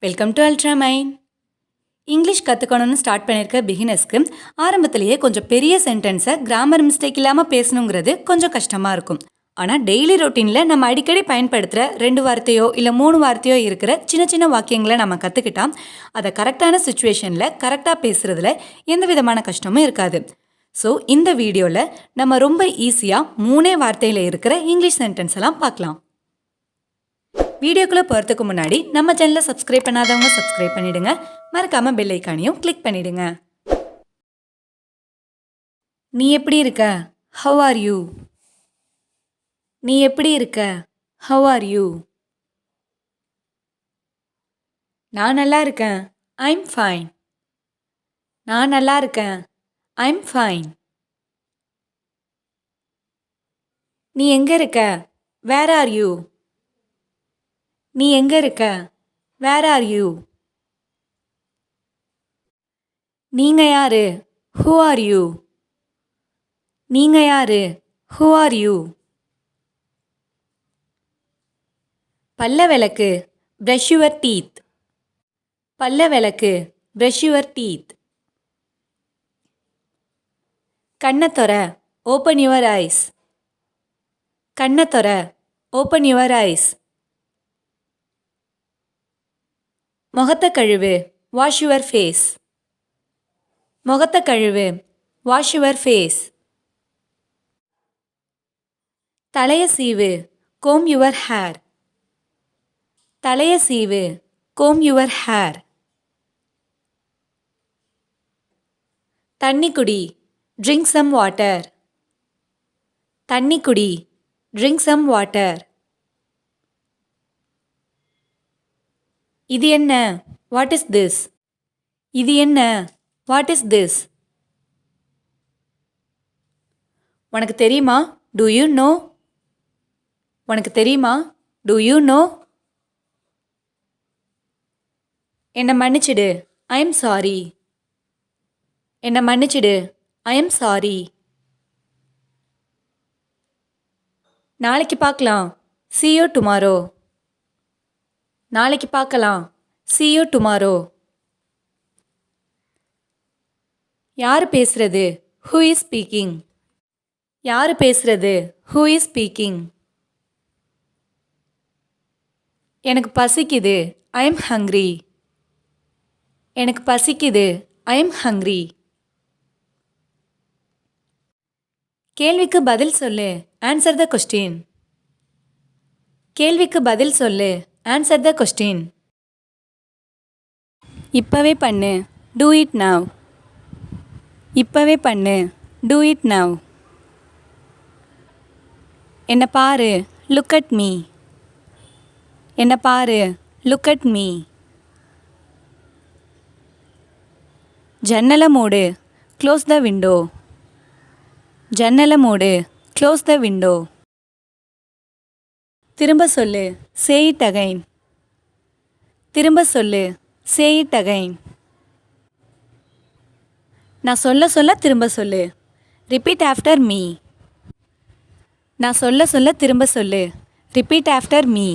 Welcome to Ultramind. English கற்றுக்கணும்னு start பண்ணியிருக்க பிகினர்ஸ்க்கு ஆரம்பத்திலேயே கொஞ்சம் பெரிய சென்டென்ஸை கிராமர் மிஸ்டேக் இல்லாமல் பேசணுங்கிறது கொஞ்சம் கஷ்டமாக இருக்கும். ஆனால் டெய்லி ரொட்டீனில் நம்ம அடிக்கடி பயன்படுத்துகிற 2 வார்த்தையோ இல்லை 3 வார்த்தையோ இருக்கிற சின்ன சின்ன வாக்கியங்களை நம்ம கற்றுக்கிட்டா அதை கரெக்டான சுச்சுவேஷனில் கரெக்டாக பேசுகிறதுல எந்த விதமான கஷ்டமும் இருக்காது. ஸோ இந்த வீடியோவில் நம்ம ரொம்ப ஈஸியாக 3 வார்த்தையில் இருக்கிற இங்கிலீஷ் சென்டென்ஸ் எல்லாம் பார்க்கலாம். வீடியோக்குள்ளே போகிறதுக்கு முன்னாடி நம்ம சேனலை சப்ஸ்கிரைப் பண்ணாதவங்க சப்ஸ்கிரைப் பண்ணிடுங்க. மறக்காம பெல் ஐக்கானையும் கிளிக் பண்ணிடுங்க. நீ எப்படி இருக்க? How are you? நீ எப்படி இருக்க? How are you? நான் நல்லா இருக்கேன். I'm fine. நான் நல்லா இருக்கேன். I'm fine. நீ எங்க இருக்க? Where are you? நீ எங்க இருக்க? Where are you? நீங்க யாரு? Who are you? நீங்க யாரு? Who are you? பல்ல விளக்கு. Brush your teeth. பல்ல விளக்கு. Brush your teeth. கண்ணை தொற. Open your eyes. கண்ணை தொற. Open your eyes. முகத்தை கழுவு. Wash your face. முகத்தை கழுவு. Wash your face. தலைய சீவு. Kom your hair. தலைய சீவு. Kom your hair. தண்ணி குடி. Drink some water. தண்ணி குடி. Drink some water. இது என்ன? What is this? இது என்ன? What is this? உனக்கு தெரியுமா? Do you know? உனக்கு தெரியுமா? Do you know? என்னை மன்னிச்சிடு. I am sorry. என்னை மன்னிச்சிடு. I am sorry. நாளைக்கு பார்க்கலாம். see you tomorrow. நாளைக்கு பார்க்கலாம். see you tomorrow. யார் பேசுறது? who is speaking? யார் பேசுறது? who is speaking? எனக்கு பசிக்குது. I am hungry. எனக்கு பசிக்குது. I am hungry. கேள்விக்கு பதில் சொல்லு. answer the question. கேள்விக்கு பதில் சொல்லு. answer the question. இப்பவே பண்ணு. do it now. இப்பவே பண்ணு. do it now. என்னை பாரு. look at me. என்னை பாரு. look at me. ஜன்னலை மூடு. close the window. ஜன்னலை மூடு. close the window. திரும்ப சொல்லு. say it again. திரும்ப சொல்லு. say it again. நான் சொல்ல சொல்ல திரும்ப சொல்லு. repeat after me. நான் சொல்ல சொல்ல திரும்ப சொல்லு. repeat after me.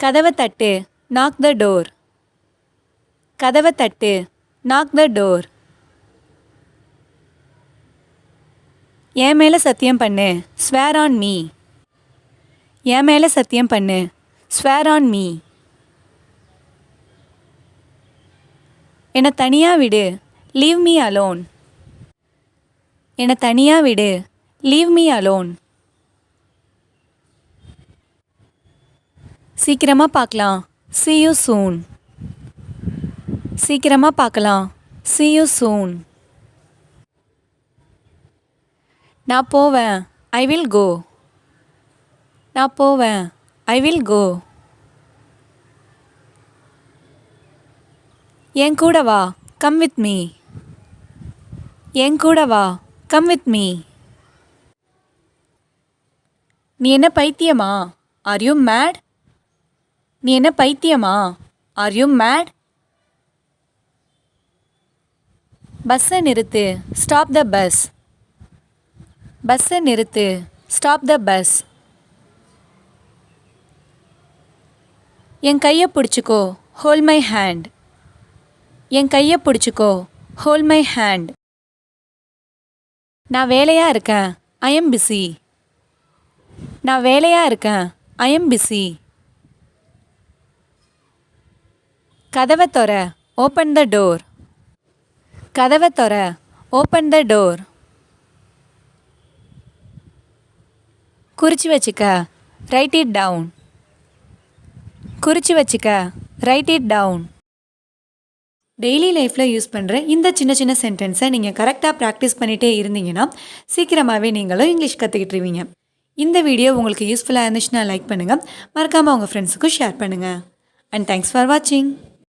கதவை தட்டு. knock the door. கதவை தட்டு. knock the door. என் மேலே சத்தியம் பண்ணு. swear on me. என் மேலே சத்தியம் பண்ணு. swear on me. என்னை தனியாக விடு. leave me alone. என்னை தனியாக விடு. leave me alone. சீக்கிரமாக பார்க்கலாம். see you soon. சீக்கிரமாக பார்க்கலாம். see you soon. நான் போவேன். I will go. நான் போவேன். ஐ வில் கோ. என் கூட வா. Come with me. என் கூட வா. Come with me. நீ என்ன பைத்தியமா? Are you mad? நீ என்ன பைத்தியமா? Are you mad? பஸ்ஸை நிறுத்து. Stop the bus. பஸ்ஸை நிறுத்து. Stop the bus. என் கையை பிடிச்சிக்கோ, ஹோல்ட் மை ஹேண்ட். என் கையை பிடிச்சிக்கோ, ஹோல்ட் மை ஹேண்ட். நான் வேலையாக இருக்கேன், ஐ எம் பிஸி. நான் வேலையாக இருக்கேன், ஐ எம் பிஸி. கதவை தொற, ஓப்பன் த டோர். கதவை தொற, ஓப்பன் த டோர். குறிச்சு வச்சுக்க, ரைட் இட் டவுன். குறிச்சு வச்சுக்க, ரைட் இட் டவுன். டெய்லி லைஃப்பில் யூஸ் பண்ணுற இந்த சின்ன சின்ன சென்டென்ஸை நீங்கள் கரெக்டாக ப்ராக்டிஸ் பண்ணிகிட்டே இருந்தீங்கன்னா சீக்கிரமாகவே நீங்களும் இங்கிலீஷ் கற்றுக்கிட்டுருவீங்க. இந்த வீடியோ உங்களுக்கு யூஸ்ஃபுல்லாக இருந்துச்சுன்னா லைக் பண்ணுங்கள், மறக்காமல் உங்கள் ஃப்ரெண்ட்ஸுக்கும் ஷேர் பண்ணுங்கள். அண்ட் தேங்க்ஸ் ஃபார் வாட்சிங்.